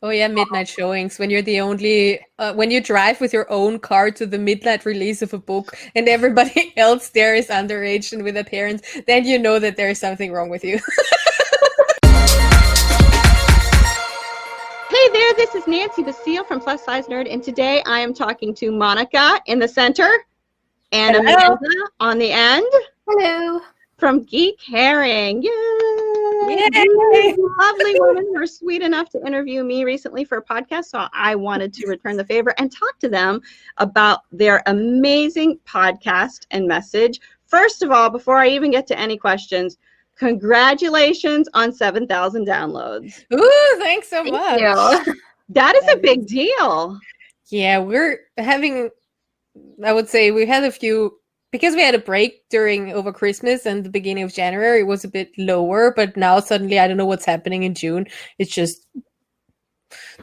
Oh yeah, midnight showings when you're the only when you drive with your own car to the midnight release of a book and everybody else there is underage and with their parents, then you know that there is something wrong with you. Hey there, this is Nancy Basile from Plus Size Nerd, and today I am talking to Monika in the center and Hello. Amanda on the end. Hello. From Geek Herring. Yay! Yay! Lovely women who were sweet enough to interview me recently for a podcast, so I wanted to return the favor and talk to them about their amazing podcast and message. First of all, before I even get to any questions, congratulations on 7,000 downloads. Ooh, thanks so much. You. That is a big deal. Yeah, we're having, I would say we had a few, because we had a break over Christmas and the beginning of January, it was a bit lower, but now suddenly I don't know what's happening in June. It's just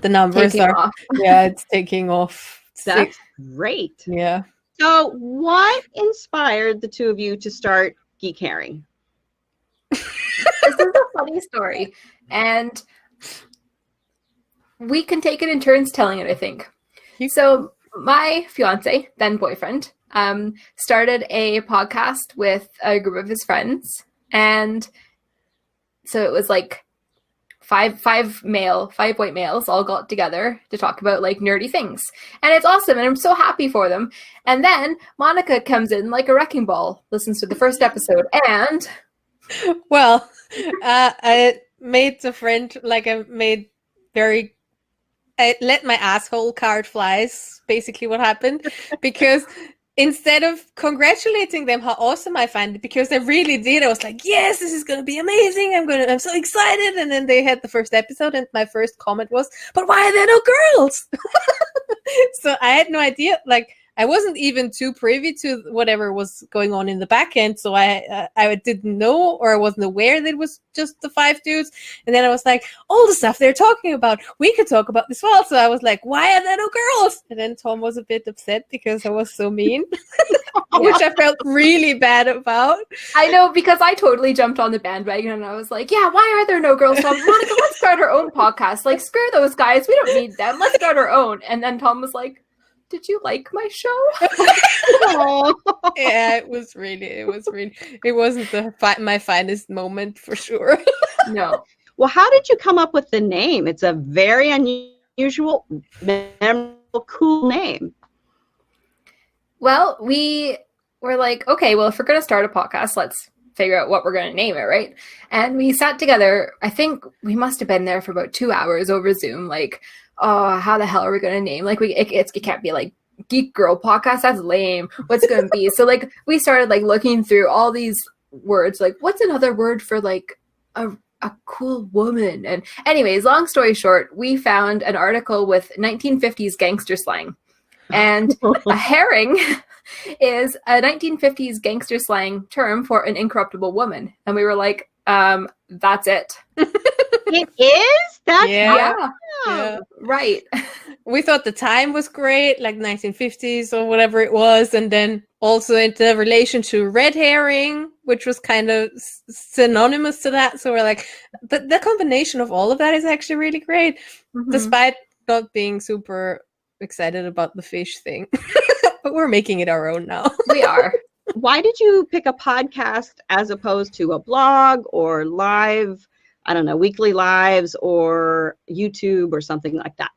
the numbers it's taking off. That's great. Yeah. So what inspired the two of you to start Geek Herring? This is a funny story, and we can take it in turns telling it, I think. So my fiance, then boyfriend, started a podcast with a group of his friends, and so it was like five white males all got together to talk about like nerdy things, and it's awesome, and I'm so happy for them. And then Monika comes in like a wrecking ball, listens to the first episode, and well, I made a friend, like I let my asshole card fly is basically what happened, because instead of congratulating them how awesome I find it, because they really did, I was like, yes, this is going to be amazing. I'm so excited. And then they had the first episode and my first comment was, but why are there no girls? So I had no idea. Like, I wasn't even too privy to whatever was going on in the back end. So I didn't know, or I wasn't aware that it was just the 5 dudes. And then I was like, all the stuff they're talking about, we could talk about this well. So I was like, why are there no girls? And then Tom was a bit upset because I was so mean, which I felt really bad about. I know, because I totally jumped on the bandwagon and I was like, yeah, why are there no girls? Tom, Monika, let's start our own podcast. Like, screw those guys. We don't need them. Let's start our own. And then Tom was like, did you like my show? Yeah, it wasn't my finest moment for sure. No. Well, how did you come up with the name? It's a very unusual, memorable, cool name. Well, we were like, okay, well, if we're going to start a podcast, let's figure out what we're going to name it, right? And we sat together. I think we must have been there for about 2 hours over Zoom, like, oh, how the hell are we going to name? Like, it can't be like Geek Girl Podcast. That's lame. What's it going to be? So, like, we started like looking through all these words. Like, what's another word for like a cool woman? And anyways, long story short, we found an article with 1950s gangster slang, and a herring is a 1950s gangster slang term for an incorruptible woman. And we were like, that's it. It is? That's yeah. Right. We thought the time was great, like 1950s or whatever it was, and then also into relation to red herring, which was kind of synonymous to that. So we're like, the combination of all of that is actually really great, despite not being super excited about the fish thing. But we're making it our own now. We are. Why did you pick a podcast as opposed to a blog or live, I don't know, weekly lives or YouTube or something like that?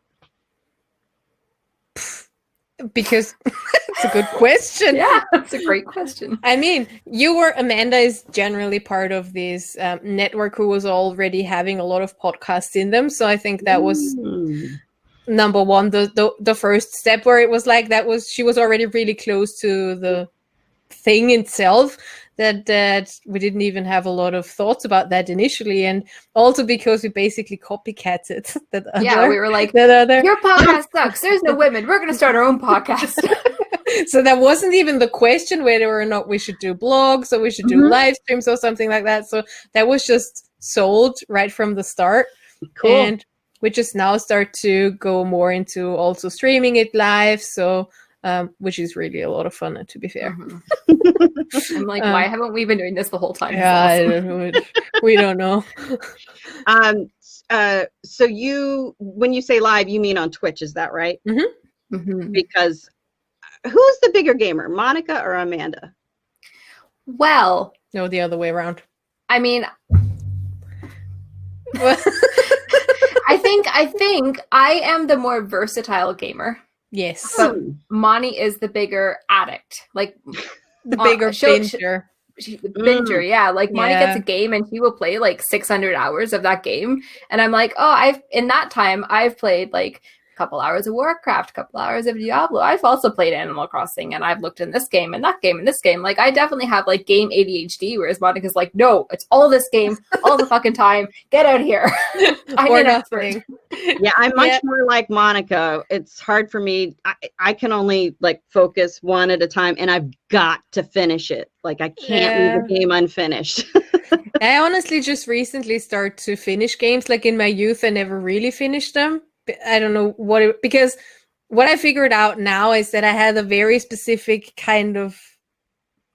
Because it's a good question. Yeah, that's a great question. I mean, Amanda is generally part of this network who was already having a lot of podcasts in them. So I think that was number one, the first step, where it was like she was already really close to the thing itself, that we didn't even have a lot of thoughts about that initially, and also because we basically copycatted we were like, your podcast sucks, there's no women, we're going to start our own podcast. So that wasn't even the question whether or not we should do blogs or we should do live streams or something like that. So that was just sold right from the start. Cool. And we just now start to go more into also streaming it live. So which is really a lot of fun, to be fair. I'm like, why haven't we been doing this the whole time? Yeah, awesome. I don't know. We don't know. so when you say live, you mean on Twitch, is that right? Mm-hmm. Mm-hmm. Because who's the bigger gamer, Monika or Amanda? Well, No, the other way around. I mean, I think I am the more versatile gamer. Yes. But Moni is the bigger addict. Like the bigger binger. Binger, yeah. Like Moni gets a game and she will play like 600 hours of that game. And I'm like, oh, in that time, I've played like a couple hours of Warcraft, a couple hours of Diablo. I've also played Animal Crossing and I've looked in this game and that game and this game. Like I definitely have like game ADHD, whereas Monica's like, no, it's all this game, all the fucking time. Get out here. I'm an expert. Yeah, I'm much more like Monika. It's hard for me. I can only like focus one at a time and I've got to finish it. Like I can't leave a game unfinished. I honestly just recently started to finish games. Like in my youth, I never really finished them. I don't know because what I figured out now is that I had a very specific kind of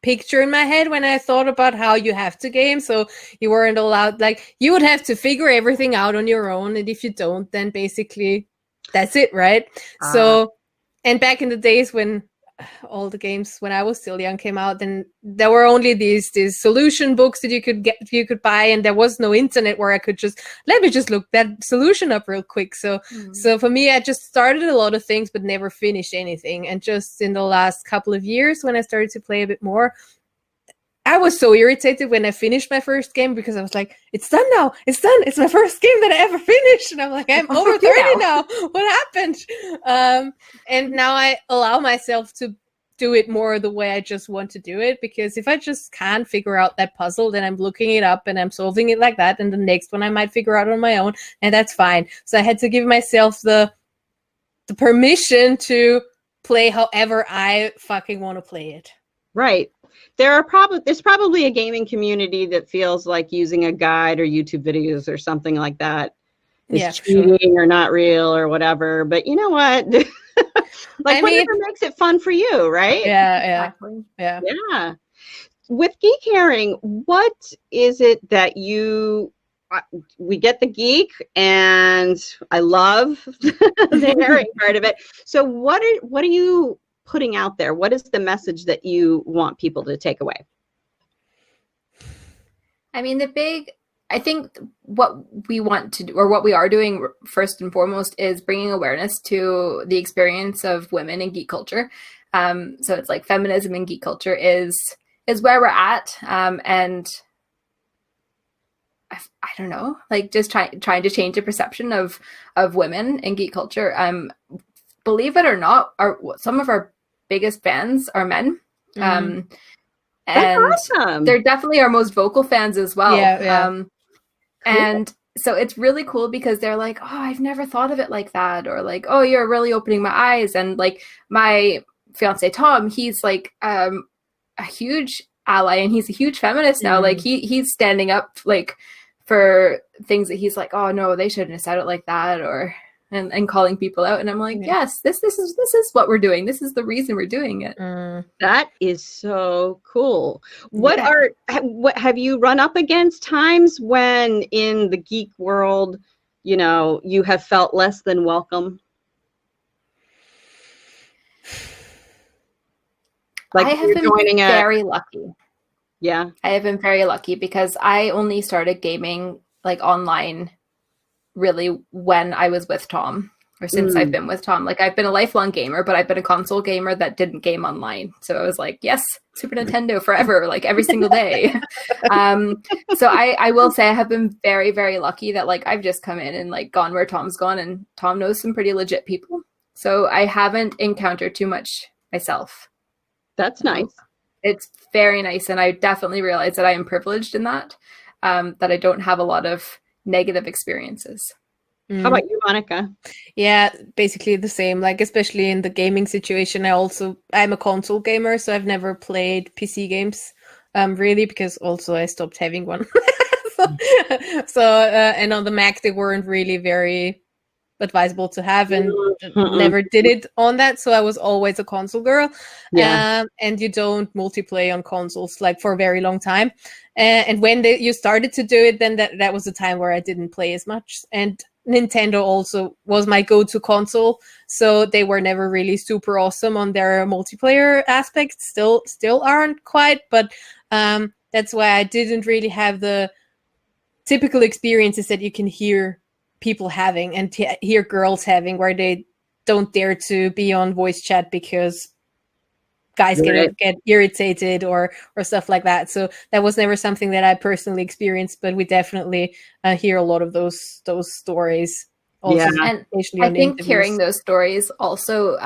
picture in my head when I thought about how you have to game. So you weren't allowed, like you would have to figure everything out on your own. And if you don't, then basically that's it, right? So, and back in the days when all the games when I was still young came out, then there were only these solution books that you could buy, and there was no internet where I could let me just look that solution up real quick. So so for me, I just started a lot of things but never finished anything. And just in the last couple of years when I started to play a bit more, I was so irritated when I finished my first game because I was like, it's done now. It's done. It's my first game that I ever finished. And I'm like, I'm over 30 now. What happened? And now I allow myself to do it more the way I just want to do it. Because if I just can't figure out that puzzle, then I'm looking it up and I'm solving it like that. And the next one I might figure out on my own. And that's fine. So I had to give myself the permission to play however I fucking want to play it. Right. There's probably a gaming community that feels like using a guide or YouTube videos or something like that is cheating or not real or whatever. But you know what? Whatever makes it fun for you, right? Yeah. With Geek Herring, what is it that we get the geek and I love the herring part of it. So what are you putting out there? What is the message that you want people to take away? I mean, I think what we want to do, or what we are doing first and foremost, is bringing awareness to the experience of women in geek culture. So it's like feminism in geek culture is where we're at. And I don't know, like just trying to change the perception of women in geek culture. Believe it or not, some of our biggest fans are men. And awesome. They're definitely our most vocal fans as well. Cool. And so it's really cool because they're like, oh, I've never thought of it like that. Or like, oh, you're really opening my eyes. And like my fiance, Tom, he's like a huge ally and he's a huge feminist now. Like he's standing up like for things that he's like, oh no, they shouldn't have said it like that, or and calling people out. And I'm like, yes, this is what we're doing. This is the reason we're doing it. That is so cool. What have you run up against times when in the geek world, you have felt less than welcome? Like I have been very lucky. Yeah. I have been very lucky because I only started gaming like online really when I was with Tom, or since I've been with Tom. Like I've been a lifelong gamer, but I've been a console gamer that didn't game online. So I was like, yes, Super Nintendo forever, like every single day. So I will say I have been very, very lucky that like I've just come in and like gone where Tom's gone, and Tom knows some pretty legit people. So I haven't encountered too much myself. That's nice. It's very nice. And I definitely realize that I am privileged in that I don't have a lot of negative experiences. How about you, Monika? Yeah, basically the same. Like, especially in the gaming situation, I'm a console gamer, so I've never played PC games, really, because also I stopped having one. So and on the Mac, they weren't really very advisable to have, and Mm-mm. never did it on that. So I was always a console girl. Yeah. And you don't multiplayer on consoles like for a very long time. And when you started to do it, then that was the time where I didn't play as much. And Nintendo also was my go-to console, so they were never really super awesome on their multiplayer aspects. Still aren't quite, but that's why I didn't really have the typical experiences that you can hear people having and hear girls having, where they don't dare to be on voice chat because guys get irritated or stuff like that. So that was never something that I personally experienced, but we definitely hear a lot of those stories. Also, Yeah. And I think hearing those stories also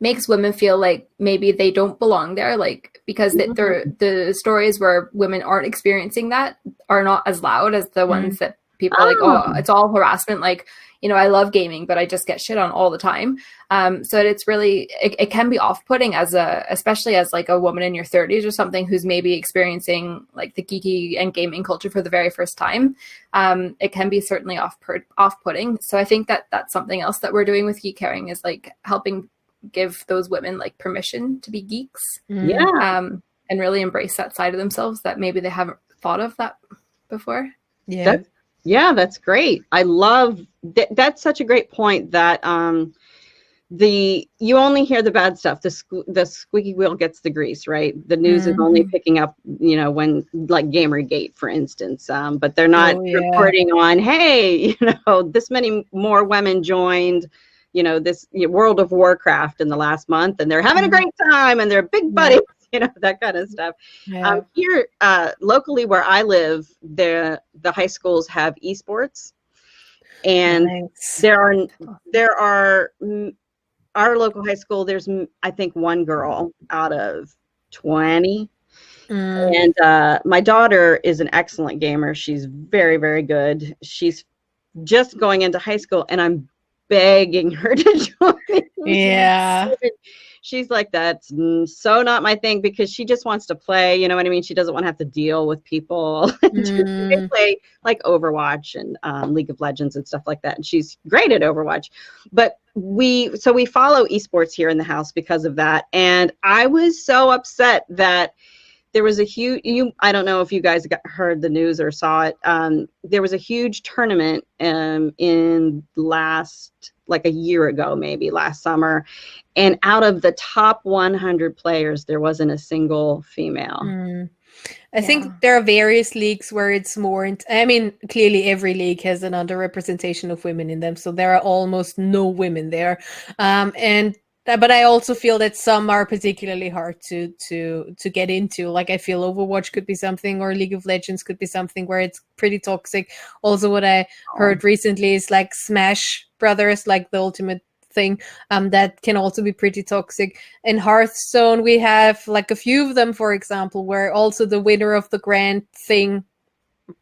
makes women feel like maybe they don't belong there, like because the stories where women aren't experiencing that are not as loud as the ones that people are like, oh, it's all harassment. Like, you know, I love gaming, but I just get shit on all the time. So it's really, it can be off-putting especially as like a woman in your 30s or something who's maybe experiencing like the geeky and gaming culture for the very first time. It can be certainly off-putting. So I think that's something else that we're doing with Geek Herring is like helping give those women like permission to be geeks. Yeah. And really embrace that side of themselves that maybe they haven't thought of that before. Yeah. That's great. I love that's such a great point that you only hear the bad stuff. The squeaky wheel gets the grease, right? The news is only picking up, you know, when like Gamergate, for instance. But they're not reporting on, hey, you know, this many more women joined, you know, this World of Warcraft in the last month, and they're having a great time, and they're big buddies, you know, that kind of stuff. Here, locally where I live, the high schools have esports, and there are our local high school. There's I think one girl out of 20. And my daughter is an excellent gamer. She's very, very good. She's just going into high school, and I'm begging her to join. She's like, that's so not my thing, because she just wants to play, you know what I mean? She doesn't want to have to deal with people. They play like Overwatch and League of Legends and stuff like that, and she's great at Overwatch. But we follow esports here in the house because of that. And I was so upset that there was a huge, I don't know if you guys heard the news or saw it. There was a huge tournament in like a year ago, maybe last summer. And out of the top 100 players, there wasn't a single female. I think there are various leagues where it's more, I mean, clearly every league has an underrepresentation of women in them. So there are almost no women there. But I also feel that some are particularly hard to get into. Like I feel Overwatch could be something, or League of Legends could be something where it's pretty toxic. Also, what I heard recently is like Smash Brothers, like the ultimate thing, that can also be pretty toxic. In Hearthstone, we have like a few of them, for example, where also the winner of the grand thing,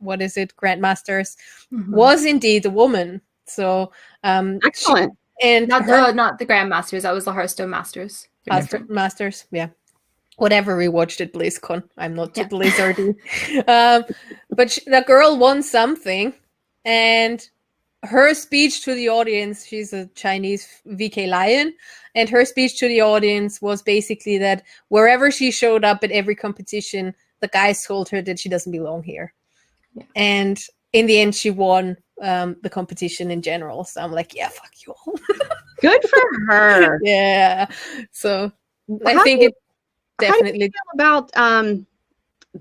what is it, Grandmasters, was indeed a woman. So excellent. And not the Grandmasters, that was the Hearthstone Masters. Masters, yeah. Whatever we watched at BlizzCon. I'm not too Blizzardy. But the girl won something, and her speech to the audience, she's a Chinese VK Lion, and her speech to the audience was basically that wherever she showed up at every competition, the guys told her that she doesn't belong here. And in the end, she won the competition in general. So I'm like, yeah, fuck you all. Good for her. Yeah. So I think it definitely. How do you feel about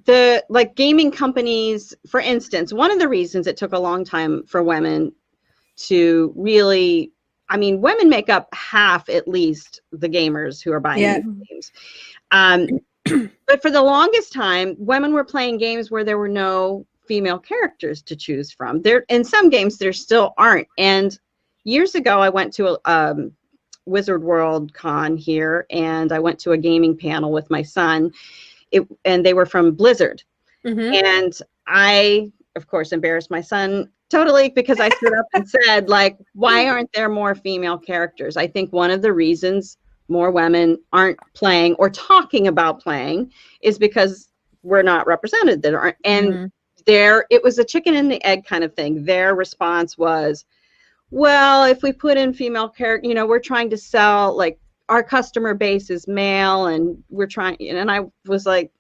the like gaming companies, for instance? One of the reasons it took a long time for women to really, I mean, women make up half at least the gamers who are buying these games. But for the longest time, women were playing games where there were no female characters to choose from. There, in some games, there still aren't. And years ago, I went to a Wizard World Con here, and I went to a gaming panel with my son, and they were from Blizzard. And I, of course, embarrassed my son totally, because I stood up and said, like, why aren't there more female characters? I think one of the reasons more women aren't playing or talking about playing is because we're not represented. That aren't, and it was a chicken and the egg kind of thing. Their response was, well, if we put in female character, we're trying to sell, like, our customer base is male, and we're trying, and I was like,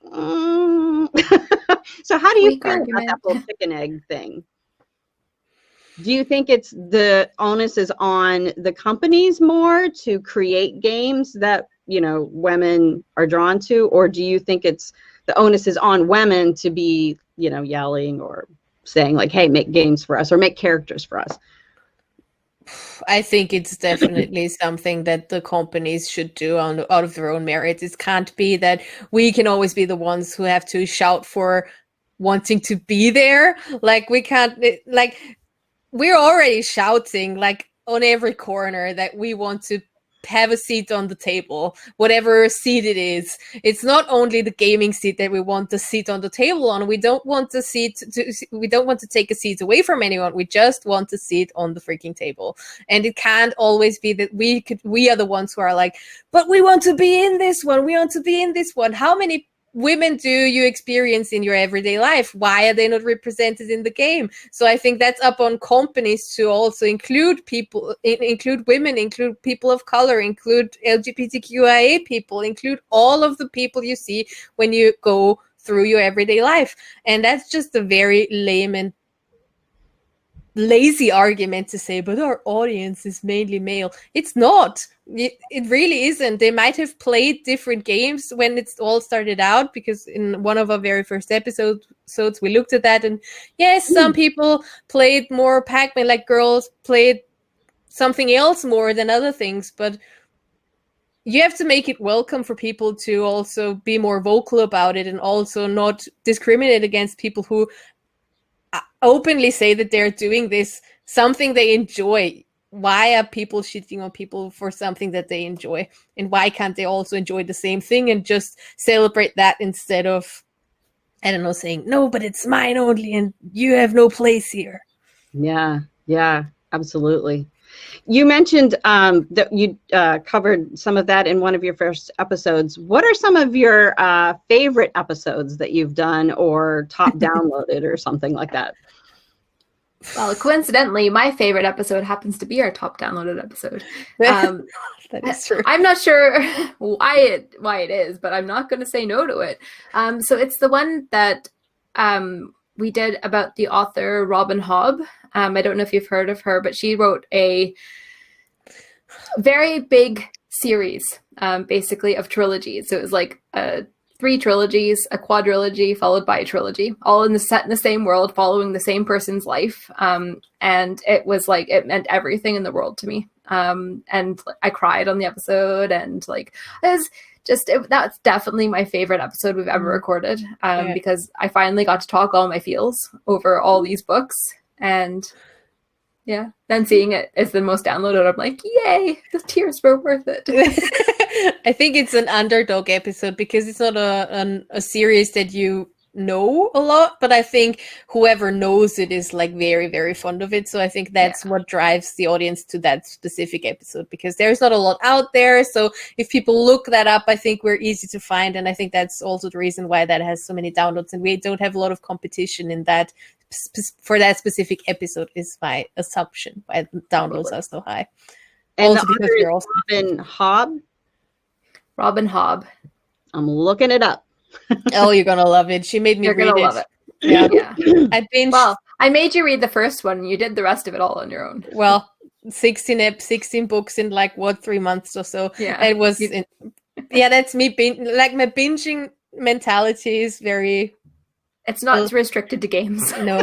So how do you Weak feel argument. about that whole chicken egg thing? Do you think it's the onus is on the companies more to create games that, women are drawn to, or do you think it's the onus is on women to be, yelling or saying like, hey, make games for us or make characters for us? I think it's definitely something that the companies should do out of their own merit. It can't be that we can always be the ones who have to shout for wanting to be there. Like, we can't, like, we're already shouting like on every corner that we want to have a seat on the table, whatever seat it is. It's not only the gaming seat that we want the seat on the table on. We don't want the seat we don't want to take a seat away from anyone. We just want a seat on the freaking table. And it can't always be that we are the ones who are like, but we want to be in this one. We want to be in this one. How many women do you experience in your everyday life? Why are they not represented in the game? So I think that's up on companies to also include people, include women, include people of color, include LGBTQIA people, include all of the people you see when you go through your everyday life. And that's just a very lame and lazy argument to say, but our audience is mainly male. It's not. It really isn't. They might have played different games when it all started out, because in one of our very first episodes we looked at that, and yes, some people played more Pac-Man, like girls played something else more than other things, but you have to make it welcome for people to also be more vocal about it, and also not discriminate against people who openly say that they're doing this something they enjoy. Why are people shitting on people for something that they enjoy? And why can't they also enjoy the same thing and just celebrate that instead of, I don't know, saying, no, but it's mine only and you have no place here? Yeah, absolutely. You mentioned that you covered some of that in one of your first episodes. What are some of your favorite episodes that you've done or top downloaded or something like that? Well, coincidentally, my favorite episode happens to be our top downloaded episode. That is true. I'm not sure why it is, but I'm not going to say no to it. So it's the one that we did about the author Robin Hobb. I don't know if you've heard of her, but she wrote a very big series, basically, of trilogies. So it was like 3 trilogies, a quadrilogy, followed by a trilogy, all set in the same world, following the same person's life. And it was like, it meant everything in the world to me. And I cried on the episode, and like, that's definitely my favorite episode we've ever recorded, because I finally got to talk all my feels over all these books. And yeah, then seeing it as the most downloaded, I'm like, yay, the tears were worth it. I think it's an underdog episode because it's not a series that you know a lot, but I think whoever knows it is like very, very fond of it. So I think that's what drives the audience to that specific episode, because there's not a lot out there. So if people look that up, I think we're easy to find. And I think that's also the reason why that has so many downloads, and we don't have a lot of competition in that for that specific episode, is my assumption why the downloads are so high. And also the because author we're is also Robin Hobb. Robin Hobb. I'm looking it up. Oh, you're gonna love it. She made me read it. Love it. Yeah. I binged. Well, I made you read the first one. You did the rest of it all on your own. Well, 16 books in like 3 months or so. Yeah. It was. That's me. Like, my binging mentality is very. It's not restricted to games. No,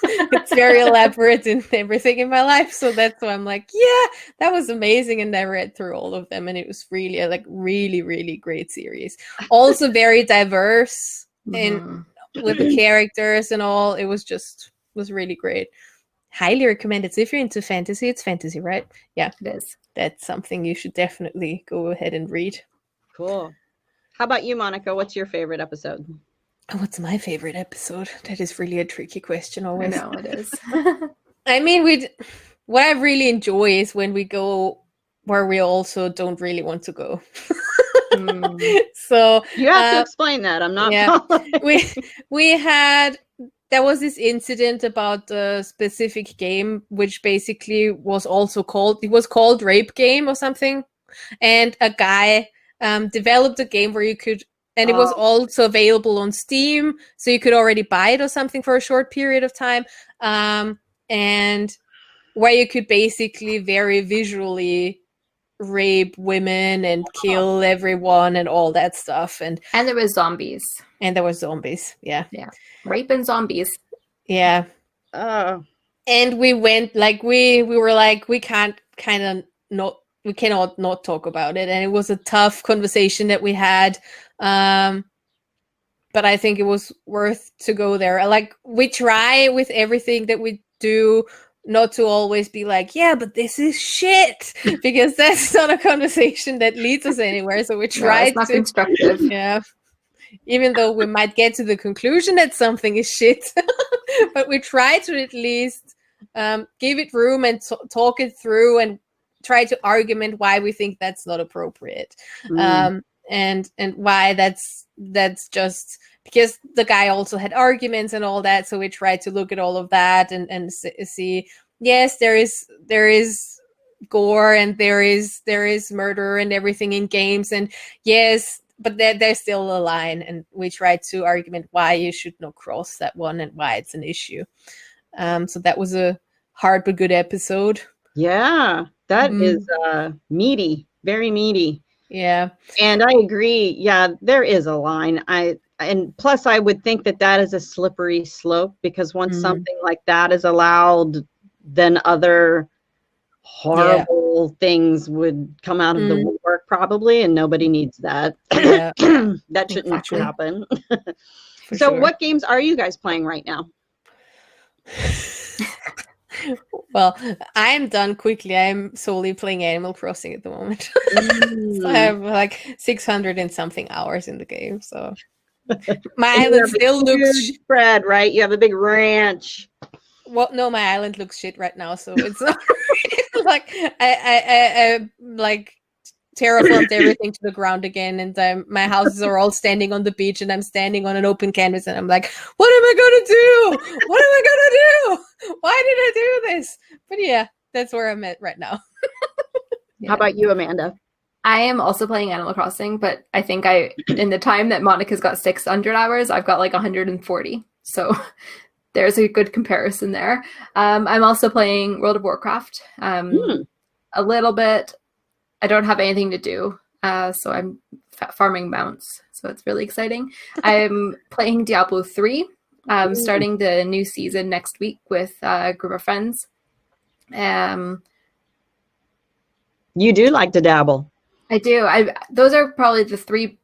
it's very elaborate in everything in my life. So that's why I'm like, yeah, that was amazing. And I read through all of them, and it was really really, really great series. Also very diverse in with the characters and all. It was really great. Highly recommended. So if you're into fantasy, it's fantasy, right? Yeah, it is. That's something you should definitely go ahead and read. Cool. How about you, Monika? What's your favorite episode? What's my favorite episode? That is really a tricky question always. I know it is. I mean, what I really enjoy is when we go where we also don't really want to go. So you have to explain that. I'm not following. we had there was this incident about a specific game, which basically was also called Rape Game or something. And a guy developed a game where you could, and it was also available on Steam, so you could already buy it or something for a short period of time. And where you could basically very visually rape women and kill everyone and all that stuff. And there was zombies. And there were zombies. Yeah. Rape and zombies. Yeah. And we went we were like, we cannot not talk about it. And it was a tough conversation that we had. But I think it was worth to go there. Like, we try with everything that we do not to always be like, yeah, but this is shit, because that's not a conversation that leads us anywhere. So we try it's not constructive. Yeah. Even though we might get to the conclusion that something is shit, but we try to at least give it room and talk it through and try to argument why we think that's not appropriate. And why that's just because the guy also had arguments and all that. So we tried to look at all of that and see, yes, there is gore and there is murder and everything in games, and yes, but there's still a line, and we tried to argument why you should not cross that one and why it's an issue. So that was a hard but good episode. Yeah, that is meaty, very meaty. Yeah. And I agree. Yeah, there is a line. And plus I would think that is a slippery slope, because once something like that is allowed, then other horrible things would come out of the woodwork probably, and nobody needs that. Yeah. That shouldn't happen. So sure. What games are you guys playing right now? Well, I'm done quickly. I'm solely playing Animal Crossing at the moment. So I have like 600 and something hours in the game. So my island still looks spread, right? You have a big ranch. Well, no, my island looks shit right now, so it's not like I like terraformed everything to the ground again, and my houses are all standing on the beach, and I'm standing on an open canvas, and I'm like, what am I gonna do? What am I gonna do? Why did I do this? But yeah, that's where I'm at right now. Yeah. How about you, Amanda? I am also playing Animal Crossing, but I think in the time that Monika's got 600 hours, I've got like 140. So there's a good comparison there. I'm also playing World of Warcraft a little bit. I don't have anything to do, so I'm farming mounts. So it's really exciting. I'm playing Diablo 3, starting the new season next week with a group of friends. You do like to dabble. I do. Those are probably the 3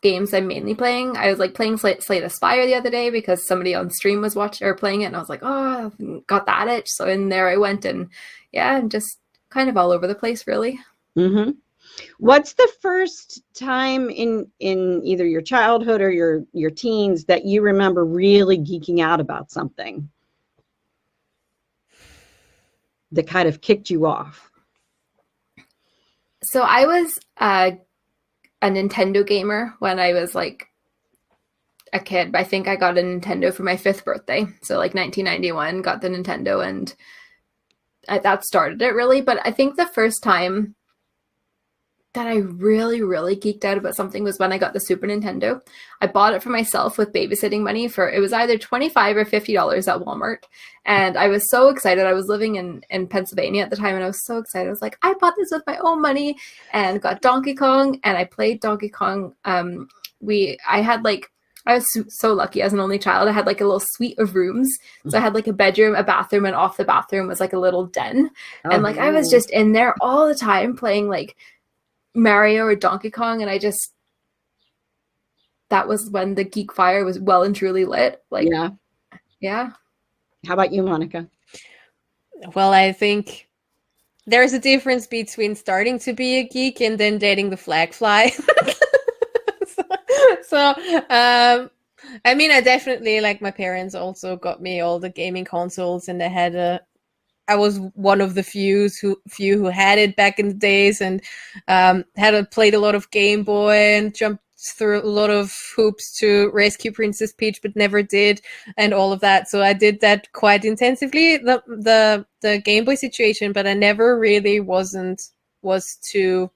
games I'm mainly playing. I was like playing Slay the Spire the other day because somebody on stream was watching or playing it, and I was like, oh, I've got that itch. So in there I went, and yeah, I'm just kind of all over the place, really. Mm-hmm. What's the first time in either your childhood or your teens that you remember really geeking out about something that kind of kicked you off? So I was a Nintendo gamer when I was like a kid. I think I got a Nintendo for my 5th birthday. So like 1991, got the Nintendo, and that started it really. But I think the first time that I really, really geeked out about something was when I got the Super Nintendo. I bought it for myself with babysitting money it was either $25 or $50 at Walmart. And I was so excited. I was living in Pennsylvania at the time, and I was so excited. I was like, I bought this with my own money, and got Donkey Kong, and I played Donkey Kong. I was so lucky as an only child. I had like a little suite of rooms. So I had like a bedroom, a bathroom, and off the bathroom was like a little den. And like I was just in there all the time playing like Mario or Donkey Kong, and that was when the geek fire was well and truly lit. Like, yeah. How about you, Monika? Well, I think there's a difference between starting to be a geek and then dating the flag fly. So, I mean, I definitely, like, my parents also got me all the gaming consoles, and I was one of the few who had it back in the days, and played a lot of Game Boy and through a lot of hoops to rescue Princess Peach, but never did, and all of that. So I did that quite intensively, the Game Boy situation, but I never really was too,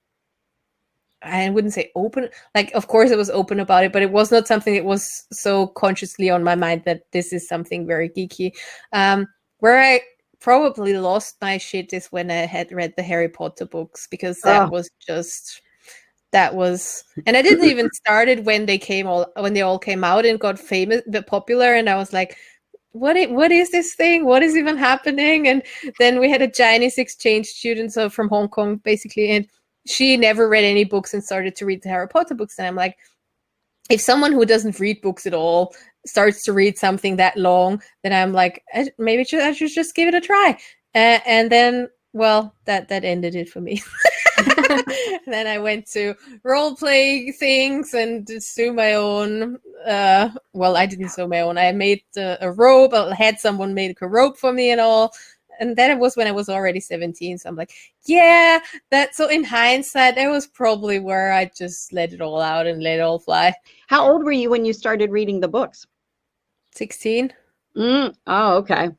I wouldn't say open. Like, of course, I was open about it, but it was not something that was so consciously on my mind that this is something very geeky. Where I probably lost my shit is when I had read the Harry Potter books, because that was just, and I didn't even start it when they all came out and got famous, but popular, and I was like, what is this thing? What is even happening? And then we had a Chinese exchange student, so from Hong Kong, basically, and she never read any books and started to read the Harry Potter books. And I'm like, if someone who doesn't read books at all starts to read something that long, then I'm like, maybe I should just give it a try. And then, well, that ended it for me. Then I went to role-playing things and sew my own. Well, I didn't sew my own. I made a robe. I had someone make a robe for me and all. And then it was when I was already 17. So I'm like, yeah, so in hindsight, that was probably where I just let it all out and let it all fly. How old were you when you started reading the books? 16. Oh, okay.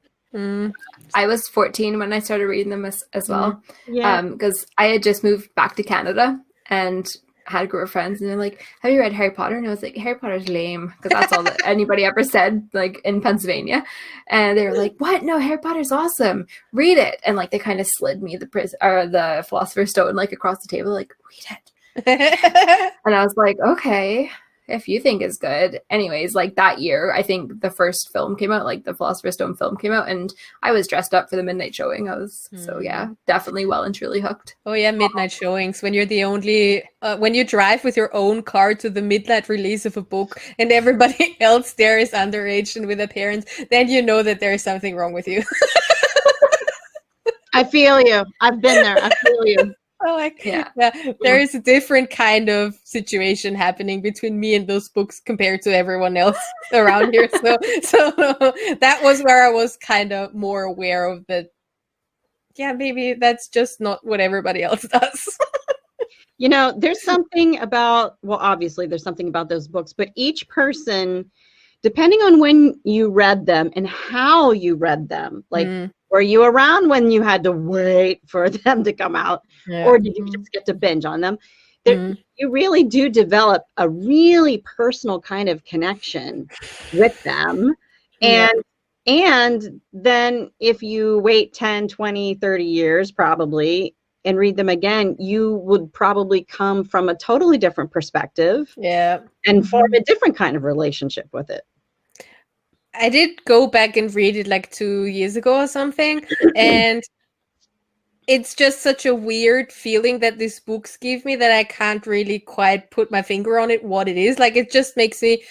I was 14 when I started reading them as well. Yeah. Because I had just moved back to Canada and had a group of friends, and they're like, have you read Harry Potter? And I was like, Harry Potter's lame, because that's all that anybody ever said, like, in Pennsylvania. And they were like, what? No, Harry Potter's awesome. Read it. And like, they kind of slid me the Philosopher's Stone like across the table, like, read it. And I was like, okay, if you think it's good. Anyways, like that year, I think the first film came out, like the Philosopher's Stone film came out, and I was dressed up for the midnight showing. I was, so yeah, definitely well and truly hooked. Oh yeah, midnight showings, when you're the only, when you drive with your own car to the midnight release of a book and everybody else there is underage and with their parents, then you know that there is something wrong with you. I feel you. I've been there. I feel you. Like, yeah, there is a different kind of situation happening between me and those books compared to everyone else around here. So that was where I was kind of more aware of that. Yeah, maybe that's just not what everybody else does. You know, there's something about, well, obviously there's something about those books, but each person, depending on when you read them and how you read them, like, were you around when you had to wait for them to come out? Yeah. Or did you just get to binge on them? You really do develop a really personal kind of connection with them. And then if you wait 10, 20, 30 years probably and read them again, you would probably come from a totally different perspective. Yeah. And form a different kind of relationship with it. I did go back and read it like 2 years ago or something, and it's just such a weird feeling that these books give me that I can't really quite put my finger on it, what it is. Like, it just makes me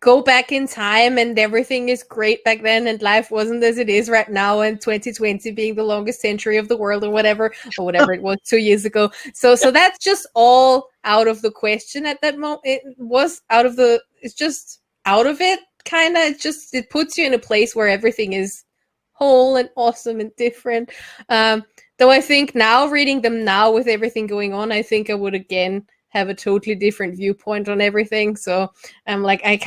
go back in time, and everything is great back then, and life wasn't as it is right now, and 2020 being the longest century of the world or whatever it was 2 years ago. So that's just all out of the question at that moment. It's just out of it. Kind of, it puts you in a place where everything is whole and awesome and different. Though I think now, reading them now with everything going on, I think I would again have a totally different viewpoint on everything. So I'm like, I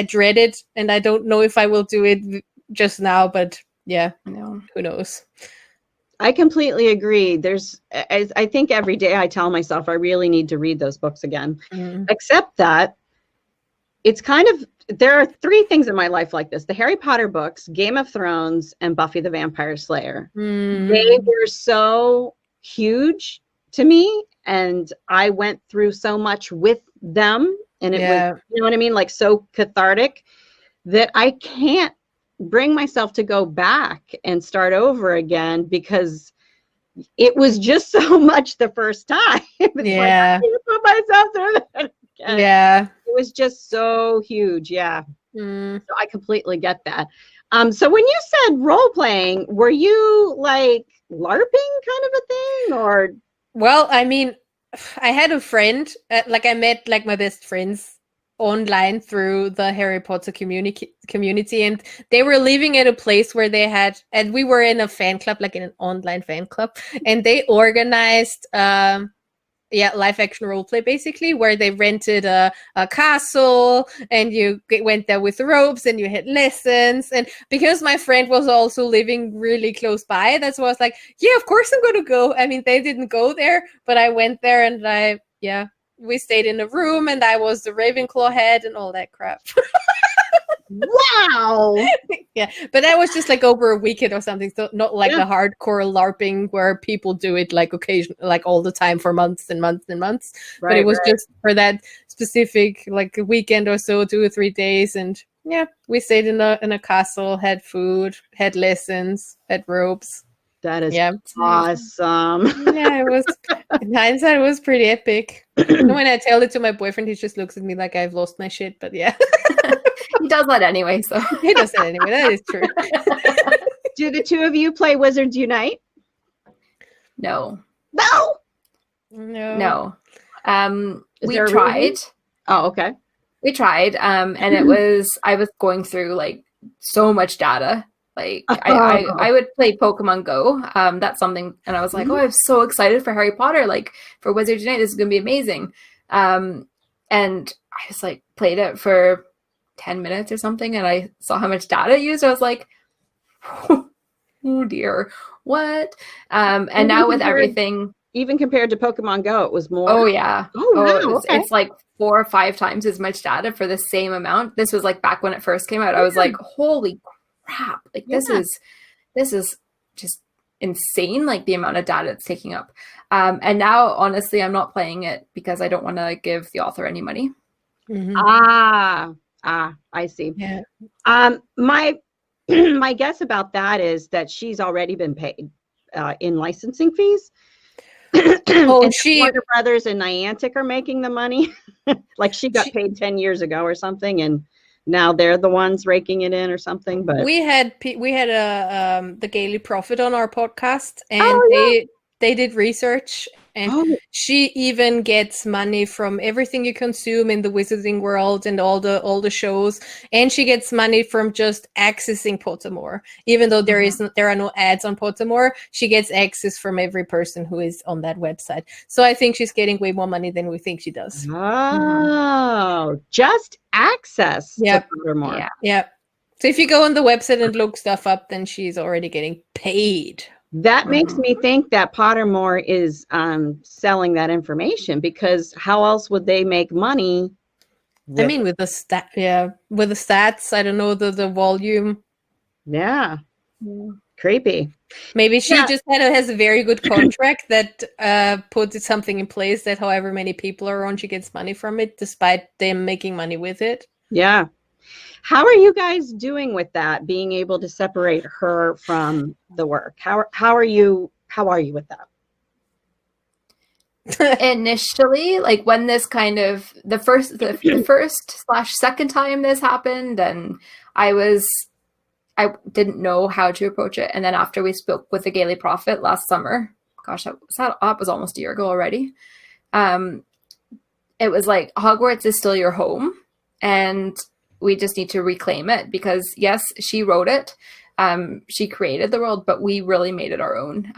dread it, and I don't know if I will do it just now, but yeah, who knows? I completely agree. I think every day I tell myself I really need to read those books again, except that it's kind of, there are three things in my life like this: the Harry Potter books, Game of Thrones, and Buffy the Vampire Slayer. They were so huge to me, and I went through so much with them, and it was, you know what I mean, like so cathartic that I can't bring myself to go back and start over again, because it was just so much the first time. It's like, I can't put myself through that again. Yeah. It was just so huge. Yeah. So I completely get that. So when you said role playing, were you like LARPing kind of a thing, or? Well, I mean, I had a friend, I met like my best friends online through the Harry Potter community, and they were living at a place where they had, and we were in a fan club, like in an online fan club, and they organized live action role play, basically, where they rented a castle and you went there with ropes and you had lessons. And because my friend was also living really close by, that's why I was like, yeah, of course I'm going to go. I mean, they didn't go there, but I went there and we stayed in a room and I was the Ravenclaw head and all that crap. Wow. Yeah, but that was just like over a weekend or something, so not like the hardcore LARPing where people do it like like all the time for months and months and months. But it was just for that specific like a weekend or so, 2 or 3 days, and we stayed in a castle, had food, had lessons, had ropes. That is awesome. Yeah, it was. In hindsight, it was pretty epic. And when I tell it to my boyfriend, he just looks at me like I've lost my shit. But yeah. He does that anyway, so. He does that anyway. That is true. Do the two of you play Wizards Unite? No. No. We tried. Oh, okay. We tried, and it was, I was going through like so much data. Like I would play Pokemon Go. That's something, and I was like, oh, I'm so excited for Harry Potter, like for Wizards Unite, this is gonna be amazing. And I just like played it for 10 minutes or something, and I saw how much data it used. I was like, oh dear, what? And now with everything, even compared to Pokemon Go, it was more. Oh yeah. Wow, it's like 4 or 5 times as much data for the same amount. This was like back when it first came out. I was like, holy crap, like this is just insane, like the amount of data it's taking up. And now honestly I'm not playing it because I don't want to give the author any money. I see. Yeah. My my guess about that is that she's already been paid in licensing fees. Oh, Warner Brothers and Niantic are making the money. Like she got paid 10 years ago or something, and now they're the ones raking it in or something. But we had the Gaily Prophet on our podcast, and they did research, and she even gets money from everything you consume in the wizarding world and all the shows, and she gets money from just accessing Pottermore. Even though there are no ads on Pottermore, she gets access from every person who is on that website. So I think she's getting way more money than we think she does. Just access to Pottermore. Yeah. So if you go on the website and look stuff up, then she's already getting paid. That makes me think that Pottermore is selling that information, because how else would they make money? I mean, with the stats, I don't know the volume. Yeah. Creepy. Maybe she just has a very good contract that puts something in place that however many people are on, she gets money from it, despite them making money with it. Yeah. How are you guys doing with that? Being able to separate her from the work? How are you with that? Initially, like when this kind of the first/second time this happened, and I didn't know how to approach it. And then after we spoke with the Gaily Prophet last summer, gosh, that was almost a year ago already. It was like, Hogwarts is still your home, and we just need to reclaim it, because yes, she wrote it, she created the world, but we really made it our own.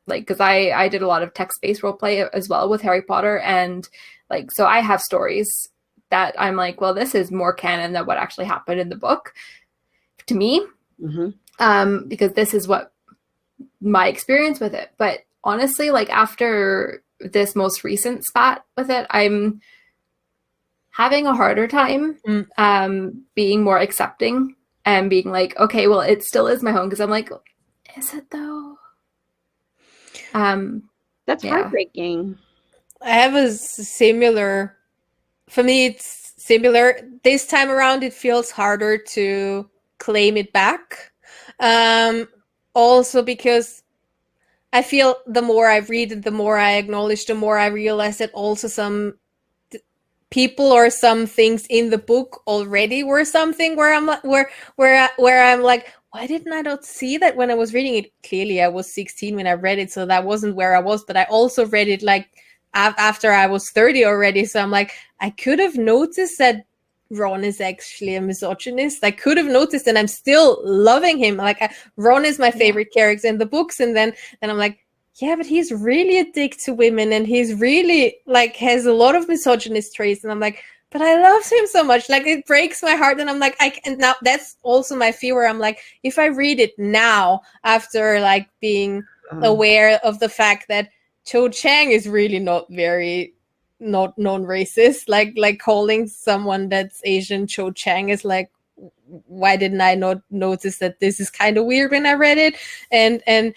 Because I did a lot of text-based role play as well with Harry Potter, and like, so I have stories that I'm like, well, this is more canon than what actually happened in the book to me, because this is what my experience with it. But honestly, like after this most recent spat with it, I'm having a harder time being more accepting and being like, okay, well, it still is my home, because I'm like, is it though? That's heartbreaking. I have a similar, for me, it's similar. This time around, it feels harder to claim it back. Also because I feel the more I read it, the more I acknowledge, the more I realize that also some people or some things in the book already were something where I'm like, where I'm like, why didn't I not see that when I was reading it? Clearly, I was 16 when I read it, so that wasn't where I was. But I also read it like after I was 30 already. So I'm like, I could have noticed that Ron is actually a misogynist. I could have noticed, and I'm still loving him. Like Ron is my favorite character in the books, and then I'm like, yeah, but he's really a dick to women, and he's really like has a lot of misogynist traits. And I'm like, but I love him so much. Like, it breaks my heart. And I'm like, and now that's also my fear where I'm like, if I read it now after like being aware of the fact that Cho Chang is really not non-racist, like calling someone that's Asian Cho Chang is like, why didn't I not notice that this is kind of weird when I read it? And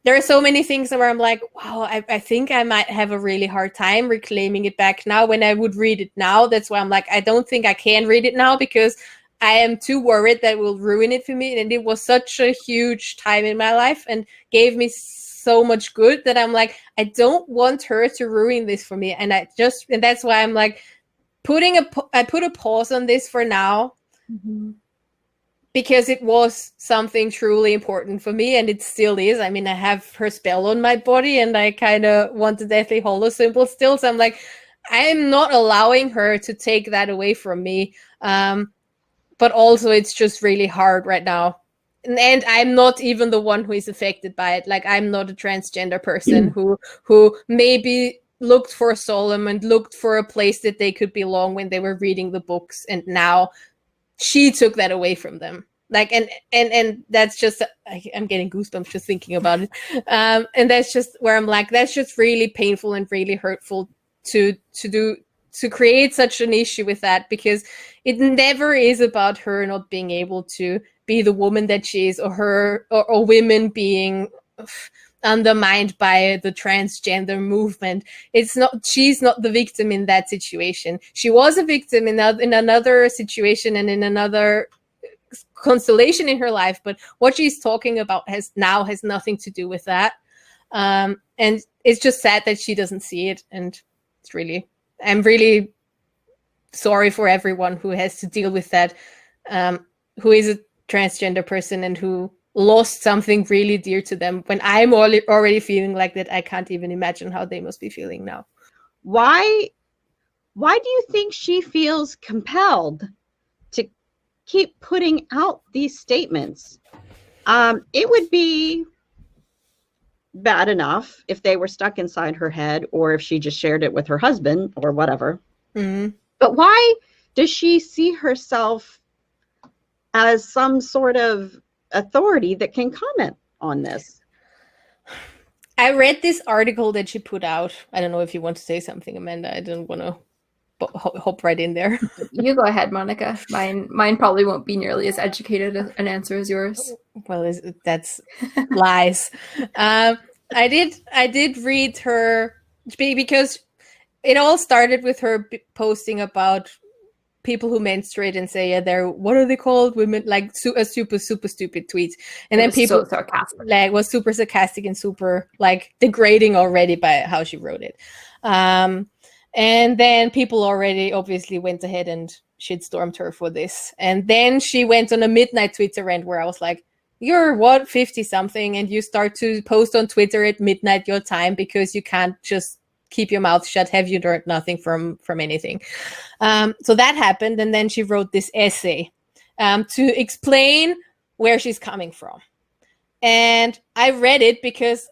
there are so many things where I'm like, wow, I think I might have a really hard time reclaiming it back now. When I would read it now, that's why I'm like, I don't think I can read it now because I am too worried that it will ruin it for me. And it was such a huge time in my life and gave me so much good that I'm like, I don't want her to ruin this for me. And that's why I'm like, I put a pause on this for now. Mm-hmm. Because it was something truly important for me, and it still is. I mean, I have her spell on my body, and I kind of want the Deathly Hollow symbol still. So I'm like, I'm not allowing her to take that away from me. But also, it's just really hard right now. And I'm not even the one who is affected by it. Like, I'm not a transgender person who maybe looked for solemn and looked for a place that they could belong when they were reading the books, and now she took that away from them. Like, and that's just, I'm getting goosebumps just thinking about it. And that's just where I'm like, that's just really painful and really hurtful to create such an issue with that, because it never is about her not being able to be the woman that she is, or women being undermined by the transgender movement. She's not the victim in that situation. She was a victim in another situation and in another constellation in her life, but what she's talking about has nothing to do with that. And it's just sad that she doesn't see it. And I'm really sorry for everyone who has to deal with that, who is a transgender person and who lost something really dear to them. When I'm already feeling like that, I can't even imagine how they must be feeling now. Why do you think she feels compelled to keep putting out these statements? It would be bad enough if they were stuck inside her head, or if she just shared it with her husband or whatever. Mm-hmm. But why does she see herself as some sort of authority that can comment on this? I read this article that she put out. I don't know if you want to say something, Amanda. I don't want to hop right in there. You go ahead, Monika. Mine probably won't be nearly as educated an answer as yours. Well, that's lies. I did read her, because it all started with her posting about people who menstruate and say, yeah, they're, what are they called? Women, like a super, super stupid tweet. And then people so sarcastic. Like was super sarcastic and super like degrading already by how she wrote it. And then people already obviously went ahead and shitstormed her for this. And then she went on a midnight Twitter rant where I was like, you're 50 something and you start to post on Twitter at midnight your time because you can't just keep your mouth shut. Have you learned nothing from anything? So that happened. And then she wrote this essay to explain where she's coming from. And I read it because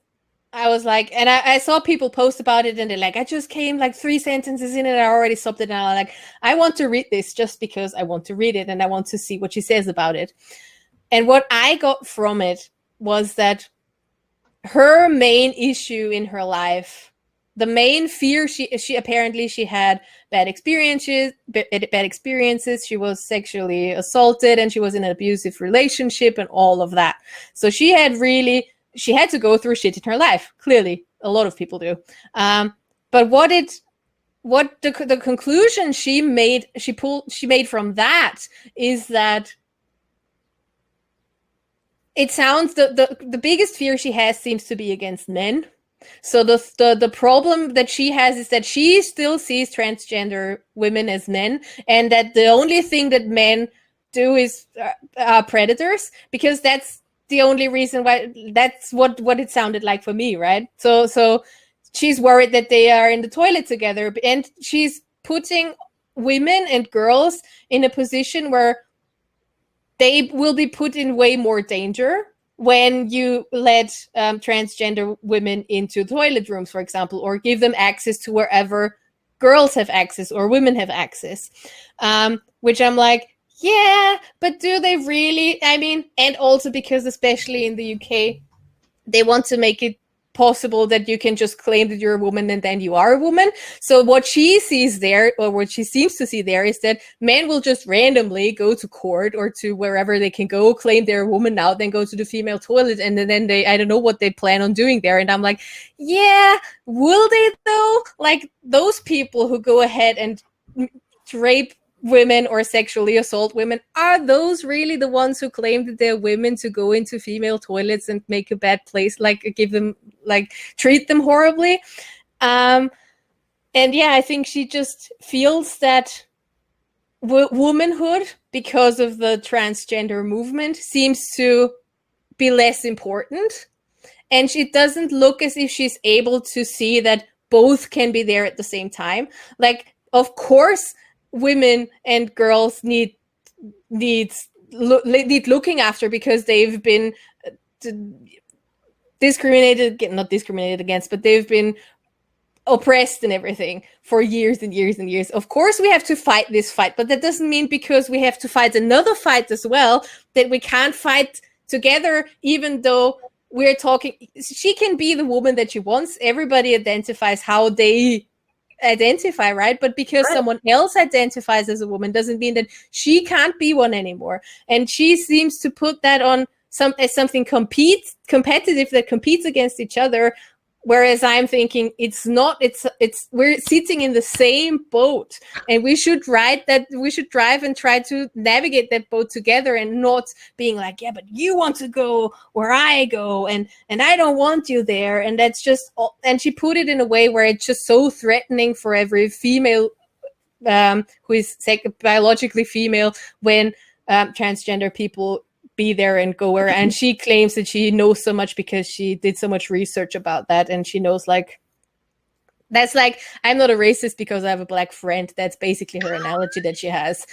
I was like, and I saw people post about it and they're like, I just came like 3 sentences in and I already stopped it. And I'm like, I want to read this just because I want to read it and I want to see what she says about it. And what I got from it was that her main issue in her life, the main fear she apparently she had bad experiences. She was sexually assaulted and she was in an abusive relationship and all of that. So she had to go through shit in her life. Clearly, a lot of people do. But the conclusion she made from that is that it sounds the biggest fear she has seems to be against men. So the problem that she has is that she still sees transgender women as men, and that the only thing that men do is predators, because that's the only reason why. That's what it sounded like for me, right? So she's worried that they are in the toilet together, and she's putting women and girls in a position where they will be put in way more danger when you let transgender women into toilet rooms, for example, or give them access to wherever girls have access or women have access, which I'm like, yeah, but do they really? I mean, and also because especially in the UK, they want to make it possible that you can just claim that you're a woman and then you are a woman. So what she sees there, or what she seems to see there, is that men will just randomly go to court or to wherever they can go, claim they're a woman now, then go to the female toilet, and then they, I don't know what they plan on doing there. And I'm like, yeah, will they though? Like those people who go ahead and rape women or sexually assault women, are those really the ones who claim that they're women to go into female toilets and make a bad place, like give them, like treat them horribly? And yeah, I think she just feels that womanhood, because of the transgender movement, seems to be less important, and she doesn't look as if she's able to see that both can be there at the same time. Like, of course women and girls need looking after because they've been not discriminated against, but they've been oppressed and everything for years and years and years. Of course we have to fight this fight, but that doesn't mean because we have to fight another fight as well that we can't fight together, even though we're talking. She can be the woman that she wants. Everybody identifies how they identify, right? But because someone else identifies as a woman doesn't mean that she can't be one anymore. And she seems to put that on as something competitive that competes against each other, whereas I'm thinking it's not. It's we're sitting in the same boat, and we should drive and try to navigate that boat together, and not being like, yeah, but you want to go where I go, and I don't want you there. And that's just, and she put it in a way where it's just so threatening for every female who is biologically female when transgender people be there and go where. And she claims that she knows so much because she did so much research about that, and she knows, like, that's like, I'm not a racist because I have a black friend. That's basically her analogy that she has.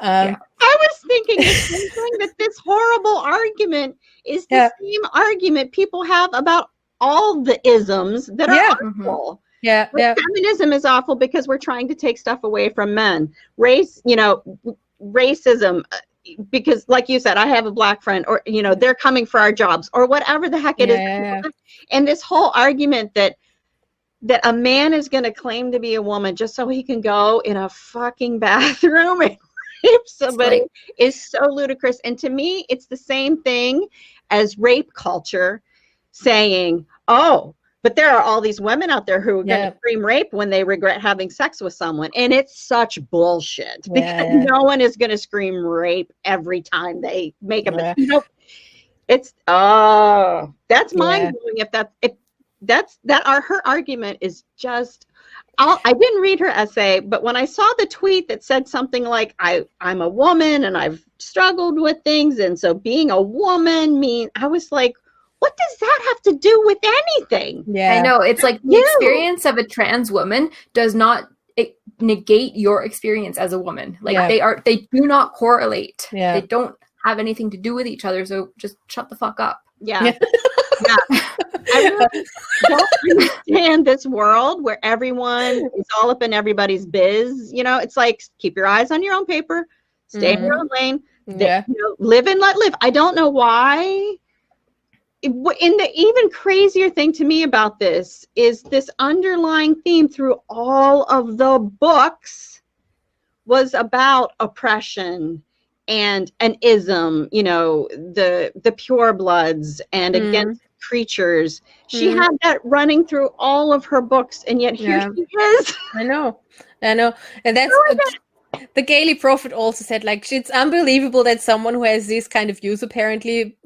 I was thinking the same thing, that this horrible argument is the same argument people have about all the isms that are awful. Feminism is awful because we're trying to take stuff away from men. Racism, because like you said, I have a black friend, or they're coming for our jobs, or whatever the heck it is. And this whole argument that a man is going to claim to be a woman just so he can go in a fucking bathroom and rape somebody is so ludicrous. And to me, it's the same thing as rape culture saying, oh, but there are all these women out there who are going to scream rape when they regret having sex with someone. And it's such bullshit, because no one is going to scream rape every time they make a mistake. It's that's mind-blowing. Her argument is just, I didn't read her essay, but when I saw the tweet that said something like, I'm a woman and I've struggled with things, and so being a woman I was like, what does that have to do with anything? I know. It's like the experience of a trans woman does not negate your experience as a woman. Like they do not correlate. They don't have anything to do with each other. So just shut the fuck up. I really don't understand this world where everyone is all up in everybody's biz. It's like, keep your eyes on your own paper, stay in your own lane, live and let live. I don't know why. And the even crazier thing to me about this is this underlying theme through all of the books was about oppression and an ism, the purebloods and against creatures. She had that running through all of her books, and yet here she is. I know. And that's the Gaily Prophet also said, like, it's unbelievable that someone who has this kind of views apparently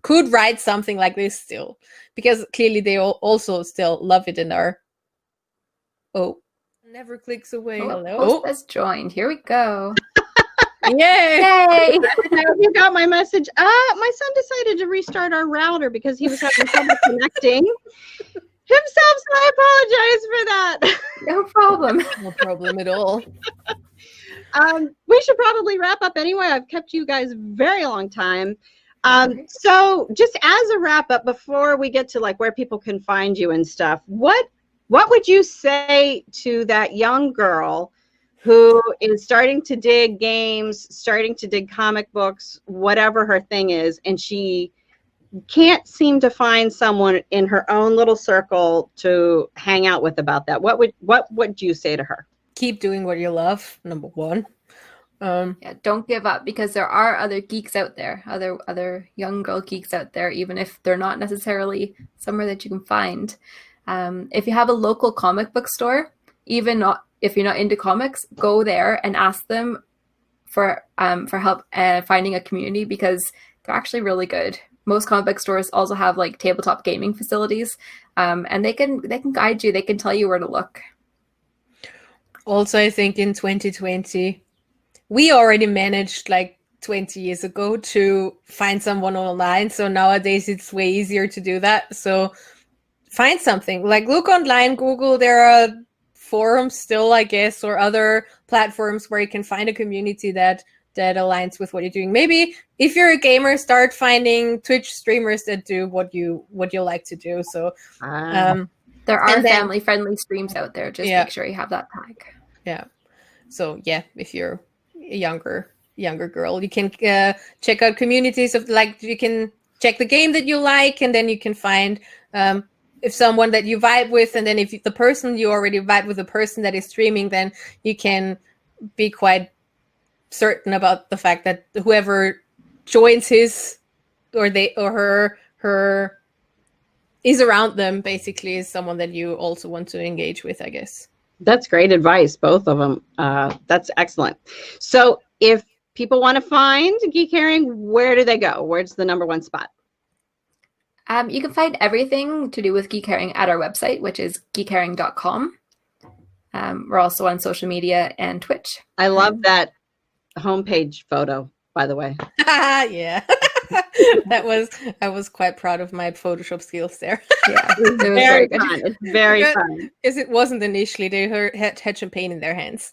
could write something like this still, because clearly they also still love it and are. Never clicks away. Hello. Host has joined. Here we go. Yay! You got my message. My son decided to restart our router because he was having trouble connecting himself, so I apologize for that. No problem. No problem at all. We should probably wrap up anyway. I've kept you guys a very long time. So just as a wrap up, before we get to like where people can find you and stuff, what would you say to that young girl who is starting to dig games, starting to dig comic books, whatever her thing is, and she can't seem to find someone in her own little circle to hang out with about that? What would you say to her? Keep doing what you love, number one. Yeah, don't give up, because there are other geeks out there, other young girl geeks out there, even if they're not necessarily somewhere that you can find. If you have a local comic book store, even if you're not into comics, go there and ask them for help finding a community, because they're actually really good. Most comic book stores also have like tabletop gaming facilities, and they can guide you. They can tell you where to look. Also, I think in 2020, we already managed like 20 years ago to find someone online. So nowadays it's way easier to do that. So find something, like look online, Google, there are forums still, I guess, or other platforms where you can find a community that aligns with what you're doing. Maybe if you're a gamer, start finding Twitch streamers that do what you like to do. So there are family-friendly streams out there. Just make sure you have that tag. Yeah. So yeah, if you're a younger girl, you can check out communities of, like, you can check the game that you like, and then you can find if someone that you vibe with, and then if the person you already vibe with, the person that is streaming, then you can be quite certain about the fact that whoever joins his or her is around them basically is someone that you also want to engage with, I guess. That's great advice, both of them. That's excellent. So if people want to find Geek Herring, where do they go? Where's the number one spot? You can find everything to do with Geek Herring at our website, which is geekherring.com. We're also on social media and Twitch. I love that homepage photo, by the way. Yeah. I was quite proud of my Photoshop skills there. Yeah, it was very fun. It's very fun. Because it wasn't initially. They had champagne in their hands.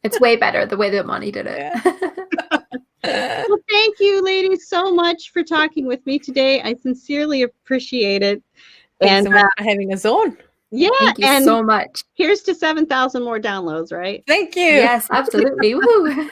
It's way better the way that Moni did it. Yeah. Well, thank you, ladies, so much for talking with me today. I sincerely appreciate it. Thanks so much for having us on. Yeah, thank you so much. Here's to 7,000 more downloads, right? Thank you. Yes, absolutely. Woo.